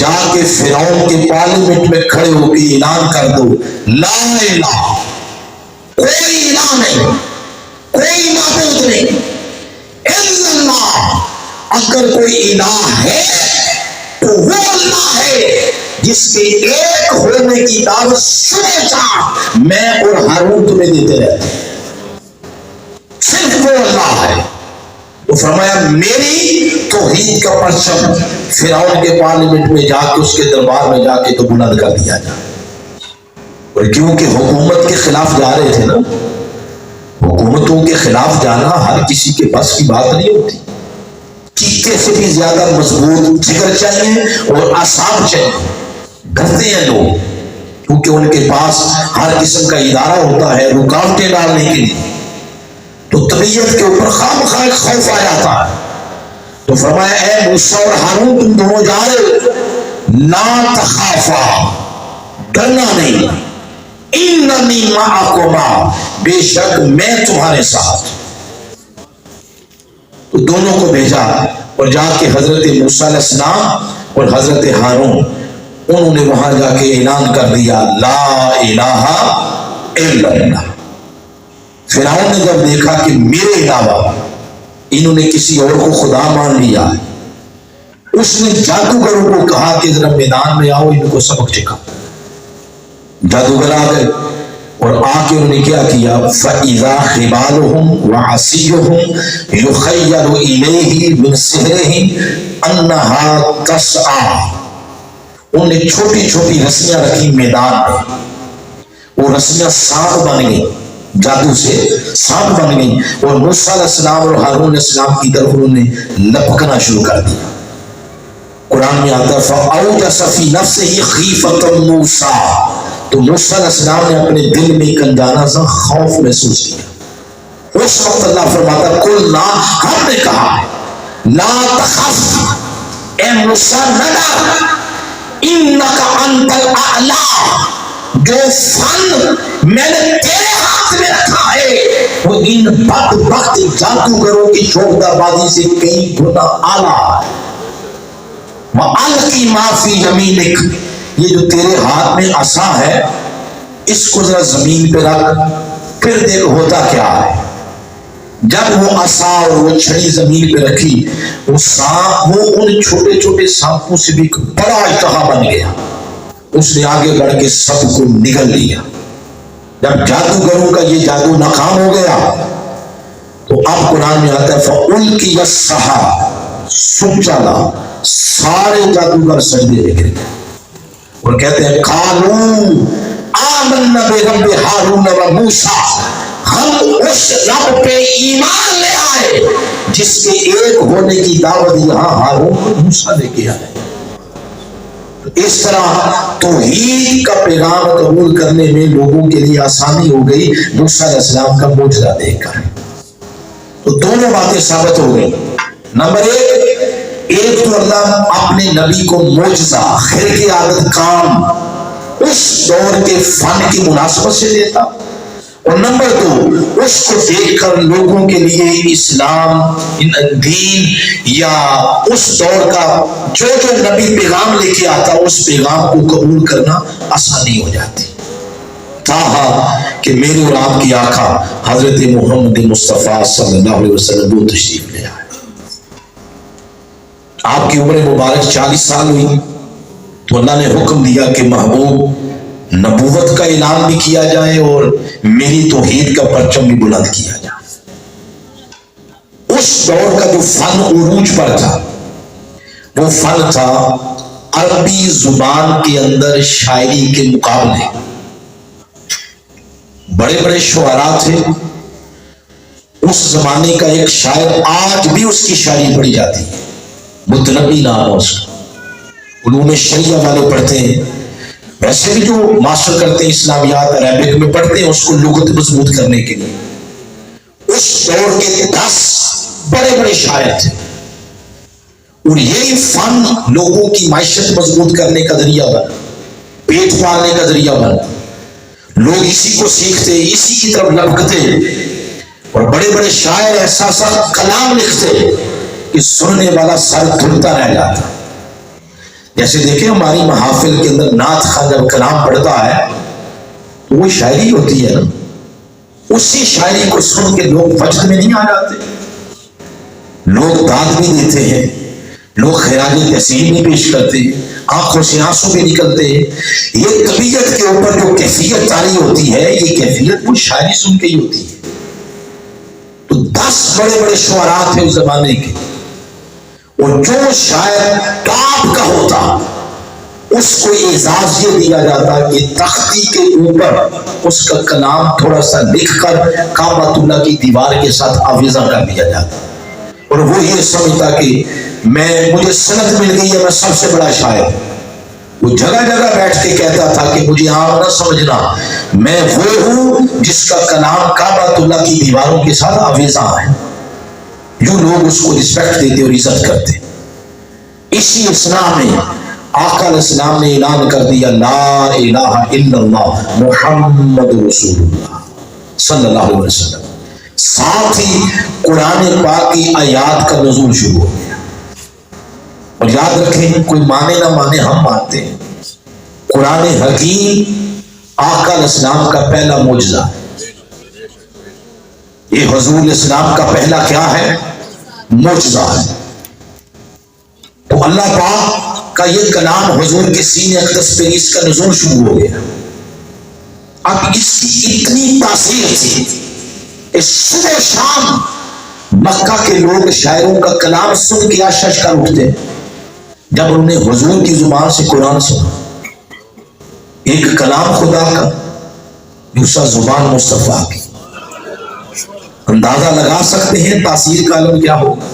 جا کے فرعون کے پارلیمنٹ میں کھڑے ہو کے اعلان کر دو لا الہ، کوئی الہ نہیں، کوئی معبود نہیں، الا اللہ، اگر کوئی الہ ہے تو وہ اللہ ہے جس کے ایک ہونے کی دعوت صبح شام میں اور ہارون تمہیں دیتے رہتے ہیں، صرف وہ اللہ ہے۔ تو فرمایا میری توحید کا پرچم فرعون کے پارلیمنٹ میں جا کے، اس کے دربار میں جا کے تو بلند کر دیا جائے۔ اور کیونکہ حکومت کے خلاف جا رہے تھے نا، حکومتوں کے خلاف جانا ہر کسی کے بس کی بات نہیں ہوتی، چیتے سے بھی زیادہ مضبوط جگر چاہیے اور اعصاب چاہیے۔ ڈرتے ہیں لوگ کیونکہ ان کے پاس ہر قسم کا ادارہ ہوتا ہے رکاوٹیں ڈالنے کے لیے، تو طبیعت کے اوپر خامخواہ خوف آ جاتا ہے۔ تو فرمایا اے موسیٰ اور ہارون تم دونوں جا رہے ہو، لا تخافا، ڈرنا نہیں، اننی معکما، بے شک میں تمہارے ساتھ۔ تو دونوں کو بھیجا اور جا کے حضرت موسیٰ علیہ السلام اور حضرت ہارون انہوں نے وہاں جا کے اعلان کر دیا لا الہ الا اللہ۔ فرعون نے جب دیکھا کہ میرے علاوہ انہوں نے کسی اور کو خدا مان لیا، اس نے جادوگروں کو کہا کہ ذرا میدان میں آؤ ان کو سبق سکھاؤ۔ جادوگر آ گئے اور آ کے انہوں نے کیا کیا، فَإِذَا خِبَالُهُمْ وَعَصِيُّهُمْ يُخَيَّلُ إِلَيْهِ مِنْ سِحْرِهِمْ أَنَّهَا تَسْعَىٰ، انہوں نے چھوٹی چھوٹی رسیاں رکھی میدان میں، وہ رسیاں سانپ بن گئی، جادو سے سانپ بن گئی، اور موسیٰ علیہ السلام اور ہارون علیہ السلام کی طرف انہوں نے لپکنا شروع کر دیا۔ قرآن میں آتا ہے فَأَوْجَسَ فِي نَفْسِهِ خِیفَةَ مُوسَىٰ، تو موسیٰ علیہ السلام نے اپنے دل میں ایک انجانا سا خوف محسوس کیا۔ اس وقت اللہ فرماتا قُلْنَا، ہم نے کہا لا تخف، اے موسیٰ نہ ڈر، اِنَّكَ أَنْتَ الْأَعْلَىٰ، جو فن میں نے تیرے ہاتھ میں رکھا ہے وہ ان بدبخت جادوگروں کی شعبدہ بازی سے کئی گنا اعلیٰ ہے۔ وَأَلْقِ مَا فِي يَمِينِكَ، یہ جو تیرے ہاتھ میں عصا ہے اس کو ذرا زمین پہ رکھ، پھر دیکھ ہوتا کیا ہے۔ جب وہ عصا اور وہ چھڑی زمین پہ رکھی، وہ سانپ وہ ان چھوٹے چھوٹے سانپوں سے بھی ایک بڑا اژدہا بن گیا، اس نے آگے بڑھ کے سب کو نگل لیا۔ جب جادوگروں کا یہ جادو ناکام ہو گیا تو اب قرآن میں آتا ہے فَأُلْقِيَ السَّحَرَةُ، سجدا، سارے جادوگر سجدے میں گر گئے اور کہتے ہیں قَالُوا آمَنَّا بِرَبِّ ہارون وَموسیٰ، ہم اس رب پہ ایمان لے آئے جس کے ایک ہونے کی دعوت یہاں ہارون اور موسیٰ نے کیا ہے۔ اس طرح توحید کا پیغام قبول کرنے میں لوگوں کے لیے آسانی ہو گئی موسیٰ علیہ السلام کا معجزہ دیکھ کر۔ تو دونوں باتیں ثابت ہو گئی۔ نمبر ایک تو اللہ اپنے نبی کو معجزہ، خرق عادت کام اس دور کے فن کی مناسبت سے دیتا، اور نمبر دو اس کو دیکھ کر لوگوں کے لیے اسلام دین یا اس دور کا جو نبی پیغام لے کے آتا اس پیغام کو قبول کرنا آسانی ہو جاتی۔ تاہا کہ میرے اور آپ کی آقا حضرت محمد مصطفیٰ صلی اللہ علیہ وسلم وہ تشریف لے آئے۔ آپ کی عمر مبارک 40 سال ہوئی تو اللہ نے حکم دیا کہ محبوب نبوت کا اعلان بھی کیا جائے اور میری توحید کا پرچم بھی بلند کیا جائے۔ اس دور کا جو فن عروج پر تھا وہ فن تھا عربی زبان کے اندر شاعری کے مقابلے۔ بڑے بڑے شعراء تھے اس زمانے کا، ایک شاعر آج بھی اس کی شاعری پڑھی جاتی ہے، متنبی نام ہے اس کا، علوم شریعہ والے پڑھتے ہیں، ویسے بھی جو ماسٹر کرتے ہیں اسلامیات عربک میں پڑھتے ہیں اس کو لغت مضبوط کرنے کے لیے۔ اس دور کے 10 بڑے بڑے شاعر تھے اور یہی فن لوگوں کی معیشت مضبوط کرنے کا ذریعہ بنا، پیٹ پالنے کا ذریعہ بنا، لوگ اسی کو سیکھتے، اسی کی طرف لپکتے اور بڑے بڑے شاعر ایسا کلام لکھتے کہ سننے والا سر دھڑتا رہ جاتا۔ جیسے دیکھیں ہماری محافل کے اندر نعت خواں جب کلام پڑھتا ہے تو وہ شاعری ہوتی ہے نا، اسی شاعری کو سن کے لوگ وجد میں نہیں آ جاتے، لوگ داد بھی دیتے ہیں، لوگ خراج تحسین بھی پیش کرتے ہیں، آنکھوں سے آنسو بھی نکلتے ہیں۔ یہ طبیعت کے اوپر جو کیفیت طاری ہوتی ہے، یہ کیفیت وہ شاعری سن کے ہی ہوتی ہے۔ تو 10 بڑے بڑے شعراء تھے اس زمانے کے، اور جو شاعر ٹاپ کا ہوتا اس کو اعزاز یہ دیا جاتا کہ تختی کے اوپر اس کا کلام تھوڑا سا لکھ کر کعبۃ اللہ کی دیوار کے ساتھ آویزاں کر دیا جاتا، اور وہ یہ سمجھتا کہ مجھے سند مل گئی ہے، میں سب سے بڑا شاعر۔ وہ جگہ جگہ بیٹھ کے کہتا تھا کہ مجھے عام نہ سمجھنا، میں وہ ہوں جس کا کلام کعبۃ اللہ کی دیواروں کے ساتھ آویزاں ہے۔ جو لوگ اس کو رسپیکٹ دیتے اور عزت کرتے۔ اسی اسلام میں آقا علیہ السلام نے اعلان کر دیا لا الہ الا اللہ محمد رسول اللہ صلی اللہ علیہ وسلم۔ ساتھ ہی قرآن پاک کی آیات کا نزول شروع ہو گیا۔ اور یاد رکھیں، کوئی مانے نہ مانے، ہم مانتے ہیں قرآن حکیم آقا علیہ السلام کا پہلا معجزہ ہے۔ یہ حضور علیہ السلام کا پہلا کیا ہے؟ معجزہ ہے۔ تو اللہ پاک کا یہ کلام حضور کے سینے اقدس پہ اس کا نزول شروع ہو گیا۔ اب اس کی اتنی تاثیر تھی کہ صبح شام مکہ کے لوگ شاعروں کا کلام سن کے آشش کر اٹھتے جب انہوں نے حضور کی زبان سے قرآن سنا۔ ایک کلام خدا کا، دوسرا زبان مصطفیٰ کی۔ اندازہ لگا سکتے ہیں تاثیر کا عالم کیا ہوگا۔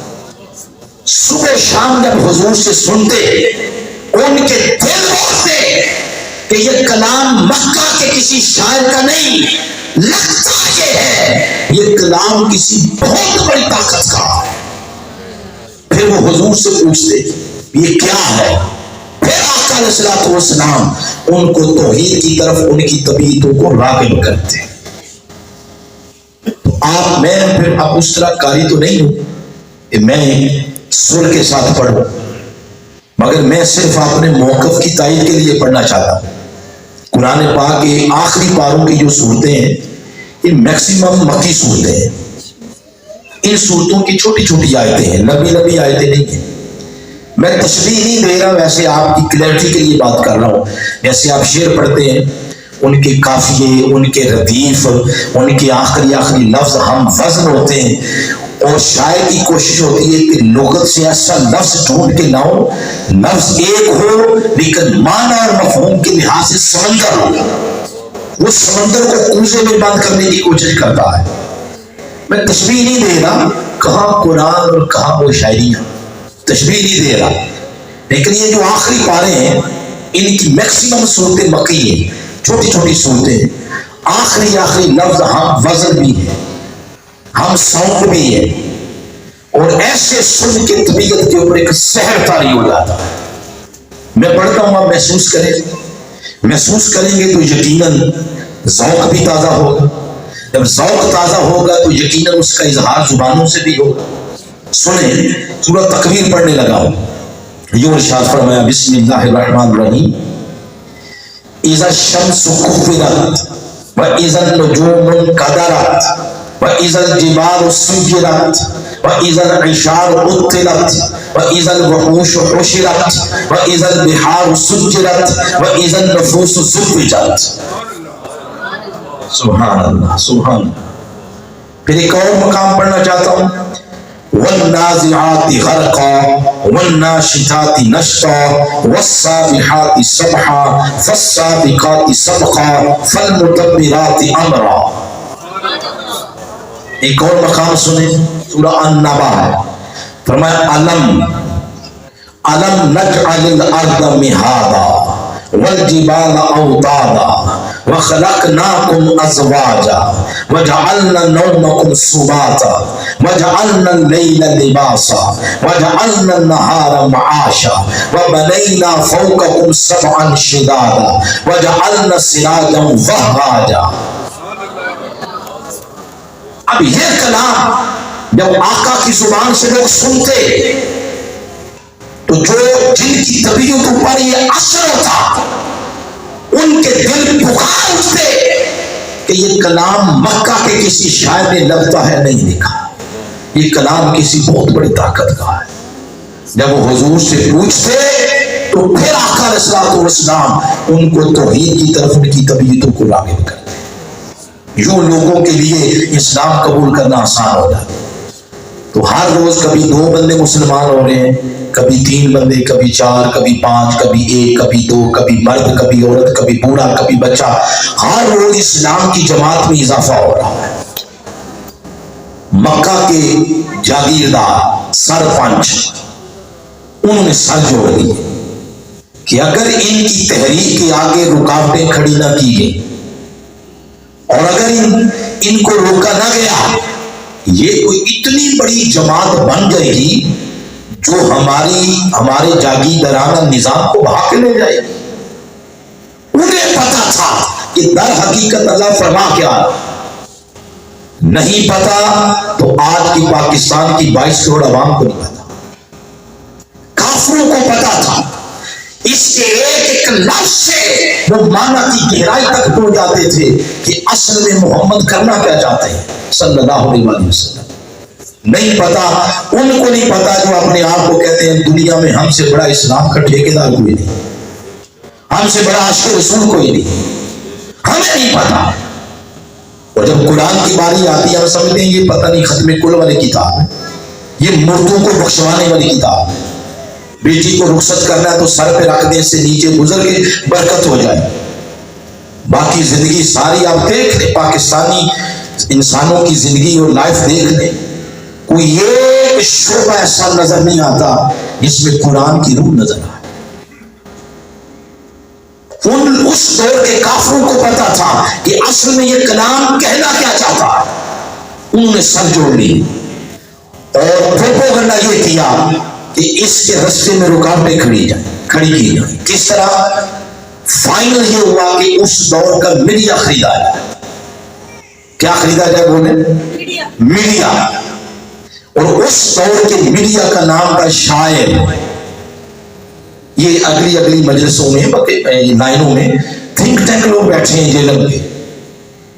صبح شام جب حضور سے سنتے، ان کے دل بولتے کہ یہ کلام مکہ کے کسی شاعر کا نہیں، لگتا یہ ہے یہ کلام کسی بہت بڑی طاقت کا ہے۔ پھر وہ حضور سے پوچھتے یہ کیا ہے؟ پھر آقا علیہ السلام ان کو توحید کی طرف ان کی طبیعتوں کو راغب کرتے۔ میں پھر اب اس طرح قاری تو نہیں ہوں کہ میں سر کے ساتھ پڑھوں، مگر میں صرف اپنے موقف کی تائید کے لیے پڑھنا چاہتا ہوں۔ قرآن پاک کے آخری پاروں کی جو صورتیں ہیں یہ میکسیمم مکی صورتیں ہیں۔ ان صورتوں کی چھوٹی چھوٹی آیتیں ہیں، لمبی آیتیں نہیں ہیں۔ میں تشبیہ نہیں دے رہا، ویسے آپ کی کلیئرٹی کے لیے بات کر رہا ہوں۔ جیسے آپ شعر پڑھتے ہیں، ان کے قافیے، ان کے ردیف، ان کے آخری لفظ ہم وزن ہوتے ہیں، اور شاعر کی کوشش ہوتی ہے کہ لغت سے ایسا لفظ ڈھونڈ کے لاؤ، لفظ ایک ہو لیکن معنی اور مفہوم کے لحاظ سے سمندر ہو۔ وہ سمندر کو کوزے میں بند کرنے کی کوشش کرتا ہے۔ میں تشبیہ نہیں دے رہا، کہاں قرآن اور کہاں وہ شاعریاں، تشبیہ نہیں دے رہا، لیکن یہ جو آخری پارے ہیں ان کی میکسیمم صورتیں مکی ہیں، چھوٹی چھوٹی صورتیں، آخری لفظ ہم وزن بھی ہے، ہم ساؤنڈ بھی ہے، اور ایسے سن کے طبیعت کے اوپر ایک سحر طاری ہو جاتا ہے۔ میں پڑھتا ہوں، آپ محسوس کریں گے تو یقیناً ذوق بھی تازہ ہوگا۔ جب ذوق تازہ ہوگا تو یقیناً اس کا اظہار زبانوں سے بھی ہوگا۔ سنیں، سورۃ تکویر پڑھنے لگا ہوں۔ یہ ارشاد فرمایا بسم اللہ الرحمن الرحیم اذا الشمس کورت واذا النجوم انکدرت واذا الجبال سجرت واذا العشار عطلت واذا الوحوش حشرت واذا البحار سجرت واذا النفوس زوجت۔ سبحان اللہ، سبحان اللہ۔ پھر ایک اور مقام پڑھنا چاہتا ہوں، والنازعات غرقا والناشطات نشطا والسابحات سبحا فالسابقات سبقا فالمدبرات امرا۔ ایک اور مقام سنیں، سورہ النبا ہے، فرمایا علم نجعل الارض مہادا والجبال اوتادا وخلقناكم ازواجا وجعلنا نومكم سباتا وجعلنا الليل لباسا وجعلنا النهار معاشا وبنينا فوقكم سبعا شدادا وجعلنا سراجا وهاجا۔ اب یہ کلام جب آقا کی زبان سے لوگ سنتے تو جو جن کی طبیعتوں پر یہ اثر ہوتا ان کے دل پکار اٹھتے کہ یہ کلام مکہ کے کسی شاعر نے لگتا ہے نہیں لکھا، یہ کلام کسی بہت بڑی طاقت کا ہے۔ جب وہ حضور سے پوچھتے تو پھر آقا علیہ الصلوۃ والسلام ان کو توحید کی طرف ان کی طبیعتوں کو راغب کرتے۔ یوں لوگوں کے لیے اسلام قبول کرنا آسان ہو جاتا۔ تو ہر روز کبھی 2 بندے مسلمان ہو رہے ہیں، کبھی 3 بندے، کبھی 4، کبھی 5، کبھی 1، کبھی 2، کبھی مرد، کبھی عورت، کبھی بوڑھا، کبھی بچہ، ہر روز اسلام کی جماعت میں اضافہ ہو رہا ہے۔ مکہ کے جاگیردار سرپنچ انہوں نے سر جوڑ لی کہ اگر ان کی تحریک کے آگے رکاوٹیں کھڑی نہ کی گئی اور اگر ان کو روکا نہ گیا، یہ کوئی اتنی بڑی جماعت بن جائے گی جو ہمارے جاگیردارانہ نظام کو بہا کے لے جائے گی۔ انہیں پتا تھا کہ در حقیقت اللہ فرما کیا، نہیں پتا تو آج کی پاکستان کی 22 کروڑ عوام کو نہیں پتا، کافروں کو پتا تھا۔ اس کے ایک ایک لفظ سے وہ معنی کی گہرائی تک پہنچ جاتے تھے کہ اصل میں محمد کرنا کیا چاہتے ہیں صلی اللہ علیہ وسلم۔ نہیں پتا، ان کو نہیں پتا جو اپنے آپ کو کہتے ہیں دنیا میں ہم سے بڑا اسلام کا ٹھیکیدار کوئی نہیں، ہم سے بڑا عاشق رسول کوئی نہیں، ہمیں نہیں پتا۔ اور جب قرآن کی باری آتی ہے ہم سمجھتے ہیں یہ پتہ نہیں ختم کل والی کتاب ہے، یہ مردوں کو بخشوانے والی کتاب ہے، بیٹی کو رخصت کرنا ہے تو سر پہ رکھ دیں، سے نیچے گزر کے برکت ہو جائے۔ باقی زندگی ساری آپ دیکھ لیں، پاکستانی انسانوں کی زندگی اور لائف دیکھ لیں، کوئی ایک شعبہ ایسا نظر نہیں آتا جس میں قرآن کی روح نظر آئے۔ اس دور کے کافروں کو پتا تھا کہ اصل میں یہ کلام کہنا کیا چاہتا ہے، انہوں نے سر جوڑ لی اور پروپیگنڈا یہ کیا کہ اس کے رستے میں رکاوٹیں کھڑی کی جائیں۔ کس طرح؟ فائنل یہ ہوا کہ اس دور کا میڈیا خریدا جائے۔ کیا خریدا جائے بولے؟ میڈیا۔ اور اس دور کے میڈیا کا نام تھا شاعر۔ یہ اگلی مجلسوں میں لائنوں میں تھنک ٹینک لوگ بیٹھے ہیں جیلم کے،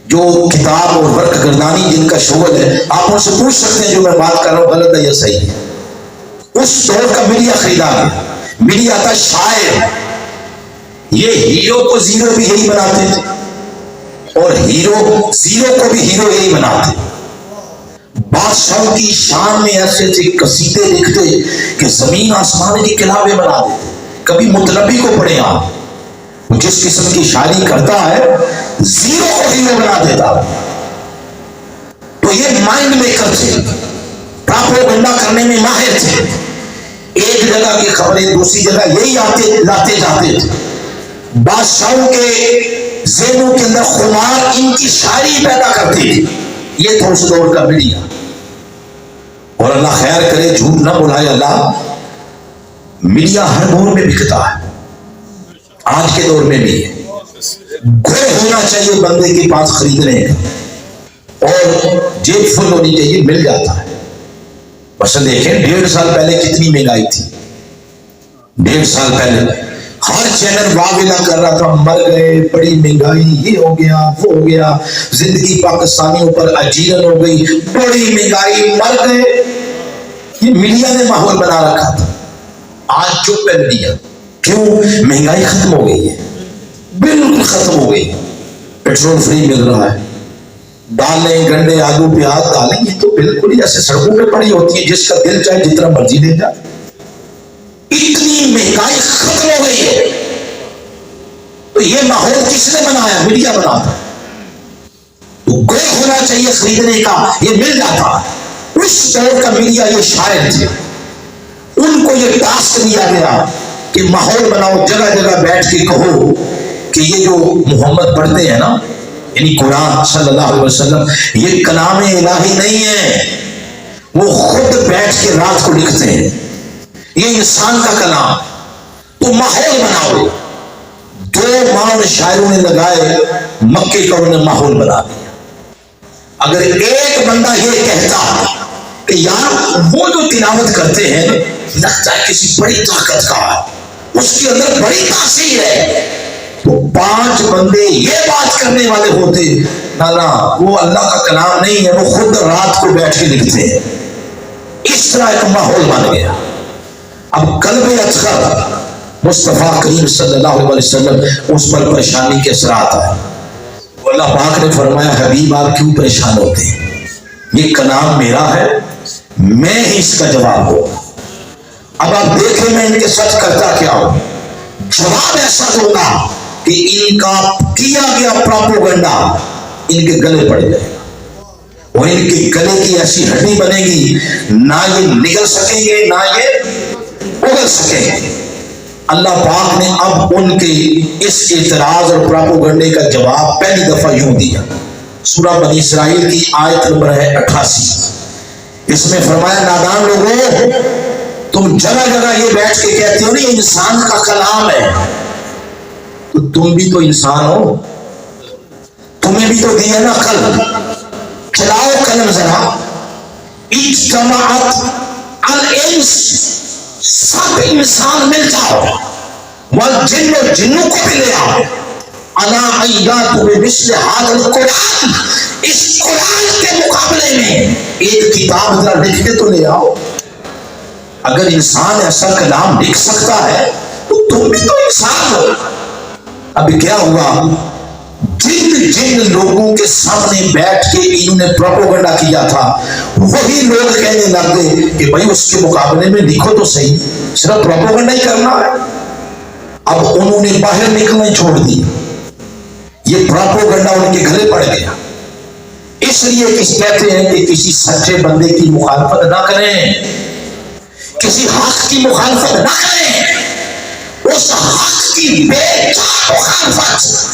جو کتاب اور ورک گردانی جن کا شغل ہے، آپ ان سے پوچھ سکتے ہیں جو میں بات کر رہا ہوں غلط ہے یا صحیح ہے۔ اس دور کا میڈیا خریدا گیا، میڈیا تھا شاعر۔ یہ ہیرو کو زیرو بھی یہی بناتے تھے اور ہیرو زیرو کو بھی ہیرو یہی بناتے۔ بادشاہوں کی شان میں ایسے ایسے قصیدے لکھتے کہ زمین آسمان کی کتابیں بنا دیتے۔ کبھی مطلبی کو پڑھے آپ، جس قسم کی شاعری کرتا ہے زیرو کو ہیرو بنا دیتا۔ تو یہ مائنڈ میکر تھے، پروپیگنڈا کرنے میں ماہر تھے۔ ایک جگہ کی خبریں دوسری جگہ یہی لاتے جاتے تھے۔ بادشاہوں کے ذہنوں کے اندر خمار ان کی شاعری پیدا کرتی تھی۔ یہ تھا اس دور کا میڈیا۔ اور اللہ خیر کرے، جھوٹ نہ بلائے اللہ، میڈیا ہر دور میں بکتا ہے، آج کے دور میں بھی ہے۔ گھر ہونا چاہیے بندے کے پاس خریدنے کا اور جیب فل ہونی چاہیے، مل جاتا ہے۔ بس دیکھیں 1.5 سال پہلے کتنی مہنگائی تھی۔ 1.5 سال پہلے ہر چینل واویلا کر رہا تھا، مر گئے، بڑی مہنگائی، یہ ہو گیا وہ ہو گیا، زندگی پاکستانیوں پر اجیرن ہو گئی، بڑی مہنگائی، مر گئے۔ یہ میڈیا نے ماحول بنا رکھا تھا۔ آج چپ ہے میڈیا، کیوں؟ مہنگائی ختم ہو گئی ہے، بالکل ختم ہو گئی، پیٹرول فری مل رہا ہے، دالیں گنڈے آلو پیاز دالیں یہ تو بالکل ہی ایسے سڑکوں پہ پڑی ہوتی ہے، جس کا دل چاہے جتنا مرضی لے جائے۔ اتنی مہنگائی ختم ہو گئی ہے۔ تو یہ ماحول کس نے بنایا؟ میڈیا بناتا۔ تو گوہ ہونا چاہیے خریدنے کا، یہ مل جاتا۔ اس دور کا میڈیا یہ شاعر تھے، ان کو یہ ٹاسک دیا گیا کہ ماحول بناؤ، جگہ جگہ بیٹھ کے کہو کہ یہ جو محمد پڑھتے ہیں نا، یعنی قرآن صلی اللہ علیہ وسلم، یہ کلام الہی نہیں ہے، وہ خود بیٹھ کے رات کو لکھتے ہیں، یہ انسان کا کلام۔ تو ماحول بناؤ۔ 2 ماہ ان شاعروں نے لگائے، مکے کا انہوں نے ماحول بنا دیا۔ اگر ایک بندہ یہ کہتا کہ یار وہ جو تلاوت کرتے ہیں لگتا ہے کسی بڑی طاقت کا ہے، اس کے اندر بڑی تاثیر ہے، تو 5 بندے یہ بات کرنے والے ہوتے نہ وہ اللہ کا کلام نہیں ہے، وہ خود رات کو بیٹھ کے لکھتے ہیں۔ اس طرح ایک ماحول بن گیا۔ اب قلب اصغر مصطفیٰ کریم صلی اللہ علیہ وسلم اس پر پریشانی کے اثرات آئے۔ اللہ پاک نے فرمایا حبیب آپ کیوں پریشان ہوتے ہیں؟ یہ کلام میرا ہے، میں ہی اس کا جواب دوں۔ اب آپ دیکھیں میں ان کے ساتھ کرتا کیا ہوں۔ جواب ایسا دوں گا کہ ان کا کیا گیا پراپوگنڈا ان کے گلے پڑ جائے گا، اور ان کے گلے کی ایسی ہڈی بنے گی نہ یہ نگل سکیں گے نہ یہ اگل سکیں گے۔ اللہ پاک نے اب ان کے اس اعتراض اور پراپوگنڈے کا جواب پہلی دفعہ یوں دیا۔ سورہ بنی اسرائیل کی آیت نمبر ہے 88۔ اس میں فرمایا نادان لوگوں، تم جگہ جگہ یہ بیٹھ کے کہتے ہو نہیں انسان کا کلام ہے، تو تم بھی تو انسان ہو، تمہیں بھی تو دیا نا قلم، چلاؤ قلم ذرا۔ اجتماعت الانس، سب انسان مل جاؤ، والجن اور جنوں کو بھی لے آؤ، الا ایاتوا بمثل ھذا القرآن، اس قرآن کے مقابلے میں ایک کتاب ذرا لکھ کے تو لے آؤ۔ اگر انسان ایسا کلام لکھ سکتا ہے تو تم بھی تو انسان ہو۔ اب کیا ہوا، جن لوگوں کے سامنے بیٹھ کے انہوں نے پروپیگنڈا کیا تھا وہی لوگ کہنے لگ گئے کہ بھائی اس کے مقابلے میں لکھو تو صحیح، صرف پروپیگنڈا ہی کرنا ہے۔ اب انہوں نے باہر نکلنا ہی چھوڑ دی، یہ پروپیگنڈا ان کے گلے پڑ گیا۔ اس لیے کہتے ہیں کہ کسی سچے بندے کی مخالفت نہ کریں، کسی حق کی مخالفت نہ کریں، اس حق کی بے جا مخالفت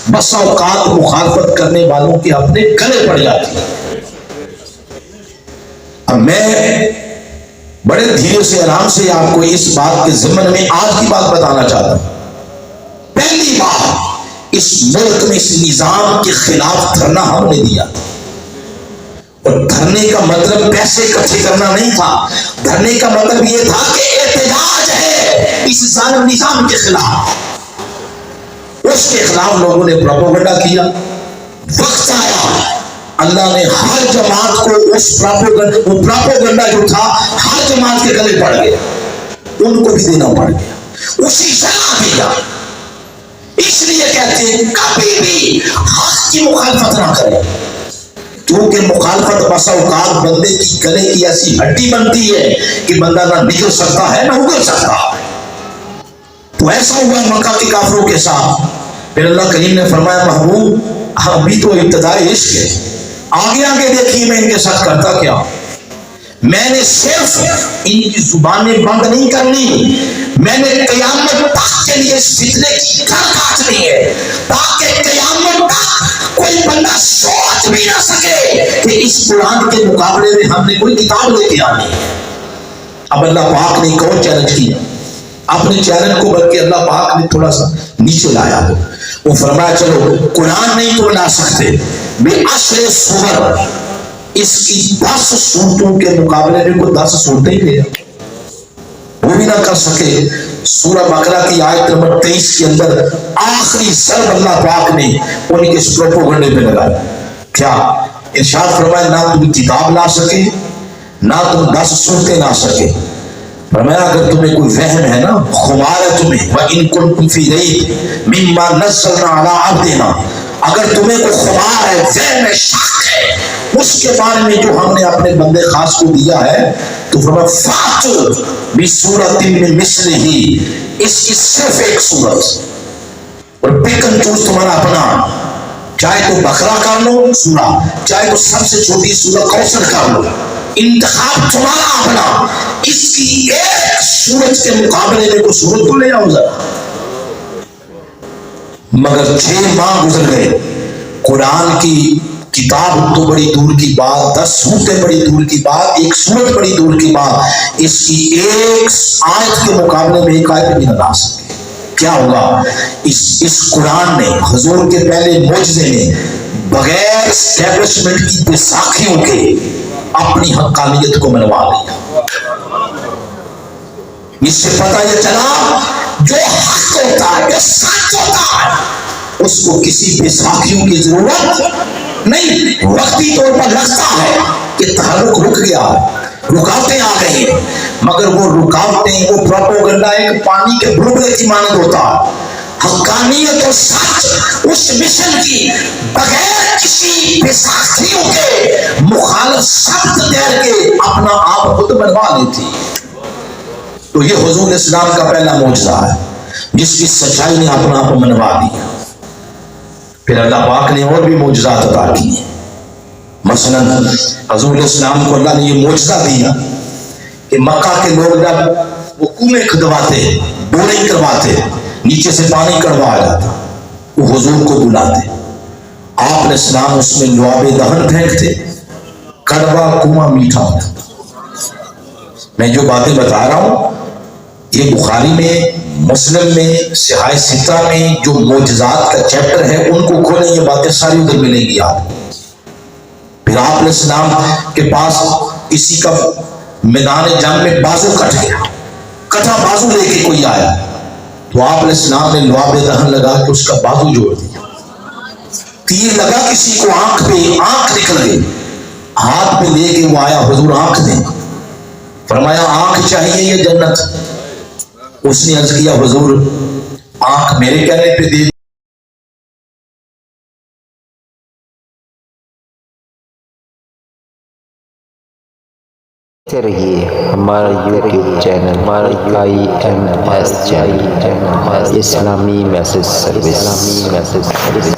بس اوقات مخالفت کرنے والوں کے اپنے گلے پڑ جاتی ہے۔ اب میں بڑے دھیرے سے آرام سے آپ کو اس بات کے ضمن میں آج کی بات بتانا چاہتا ہوں۔ پہلی بار اس ملک میں اس نظام کے خلاف دھرنا ہم نے دیا، اور دھرنے کا مطلب پیسے اکٹھے کرنا نہیں تھا، دھرنے کا مطلب یہ تھا کہ احتجاج ہے اس ظالم نظام کے خلاف۔ اس کے خلاف لوگوں نے پروپیگنڈا کیا۔ وقت آیا اللہ نے ہر جماعت کو اس پروپیگنڈا جو تھا ہر جماعت کے گلے پڑ گیا، ان کو بھی دینا پڑ گیا، اسی طرح دیا۔ اس لیے کہتے ہیں کبھی بھی حق کی مخالفت نہ کریں، کیونکہ مخالفت بس اوقات بندے کی گلے کی ایسی ہڈی بنتی ہے کہ بندہ نہ نکل سکتا ہے نہ اگل سکتا۔ تو ایسا ہوا مکہ کے کافروں کے ساتھ۔ پھر اللہ کریم نے فرمایا محبوب ابھی تو ابتدائی عشق ہے، آگے آگے دیکھیے میں ان کے ساتھ کرتا کیا۔ میں نے صرف ان کی زبانیں بند نہیں کرنی، میں نے قیامت تک کے لیے اس فتنے کی گھر کاٹنی ہے، تاکہ قیامت تک کوئی بندہ سوچ بھی نہ سکے کہ اس قرآن کے مقابلے میں ہم نے کوئی کتاب لے کے آنی ہے۔ اب اللہ پاک نے ایک اور چیلنج کیا، اپنے چیلنج کو بلکہ اللہ پاک نے تھوڑا سا نیچے لایا۔ وہ فرمایا چلو قرآن نہیں تو لا سکتے، بِعَشْرِ سور، اس کی 10 صورتوں کے مقابلے میں کوئی 10 صورتیں ہی لے وہ بھی نہ کر سکے۔ سورہ بقرہ کی آیت نمبر 23 کے اندر آخری ضرب اللہ پاک نے ان کے اس پروپیگنڈے پہ لگایا۔ کیا ارشاد فرمایا نہ تم کتاب لا سکے نہ تم 10 صورتیں لا سکے۔ فرمایا اگر تمہیں کوئی وہم ہے نا، خمار ہے تمہیں، وَإِن كُنتُمْ فِي رَيْبٍ مِّمَّا نَزَّلْنَا عَلَىٰ عَبْدِنَا، اگر تمہیں کوئی خمار ہے، وہم ہے، شک ہے اس کے بارے میں جو ہم نے اپنے بندے خاص کو دیا ہے، تو فرمایا فَأْتُوا بِسُورَةٍ مِّن مِّثْلِهِ، اس کی صرف ایک صورت، اور پک اینڈ چوز تمہارا اپنا، چاہے تو بقرہ کر لو سورہ، چاہے تو سب سے چھوٹی سورہ کوثر کر لو، انتخاب تمہارا اپنا، اس کی ایک سورت کے مقابلے میں کوئی سورت تو لے آؤ ذرا۔ مگر 6 ماہ گزر گئے، قرآن کی کتاب تو بڑی دور کی بات، 10 سورتیں بڑی دور کی بات، ایک سورت بڑی دور کی بات، اس کی ایک آیت کے مقابلے میں ایک آیت بھی نہ لا سکے۔ کیا ہوگا، اس قرآن نے، حضور کے پہلے معجزے نے بغیر اسٹیبلشمنٹ کی بیساکھیوں کے اپنی حقانیت کو منوا لیا۔ اس سے پتہ یہ چلا جو حق ہوتا ہے، جو سچ ہوتا ہے، اس کو کسی بیساکھیوں کی ضرورت نہیں۔ وقتی طور پر لگتا ہے کہ تحرک رک گیا، رکاوٹیں آ گئی، مگر وہ رکاوٹیں، وہ پروپیگنڈا ایک پانی کے بلبلے کی مانند ہوتا ہے۔ حقانیت اور سچ اس مشن کی بغیر کسی بیساکھیوں کے مخالف شبد دیر کے اپنا آپ خود بنوا لیتی۔ تو یہ حضور اسلام کا پہلا معجزہ ہے جس کی سچائی نے اپنا آپ منوا دیا۔ پھر اللہ پاک نے اور بھی معجزات عطا کیے۔ مثلا حضور اسلام کو اللہ نے یہ معجزہ دیا کہ مکہ کے لوگ جب وہ کنویں کھدواتے، بورنگ کرواتے، نیچے سے پانی کڑوا جاتا، وہ حضور کو بلاتے، آپ نے اسلام اس میں لعاب دہن پھینکتے، کڑوا کنواں میٹھا ہوتا۔ میں جو باتیں بتا رہا ہوں یہ بخاری میں، مسلم میں، صحاح ستہ میں جو معجزات کا چیپٹر ہے ان کو کھولیں، یہ باتیں ساری ادھر ملیں گی آپ۔ پھر آپ علیہ السلام کے پاس کسی کا میدان جنگ میں بازو کٹ گیا، کٹا بازو لے کے کوئی آیا تو آپ علیہ السلام نے لعاب دہن لگا کے اس کا بازو جوڑ دیا۔ تیر لگا کسی کو آنکھ پہ، آنکھ نکل گئی، ہاتھ پہ لے کے وہ آیا، حضور آنکھ دیں، فرمایا آنکھ چاہیے یہ جنت؟ اس نے عرض کیا حضور آنکھ میرے کہنے پہ دے رہیے ہمارا یوٹیوب چینل IMS چینل اسلامی میسج سروس۔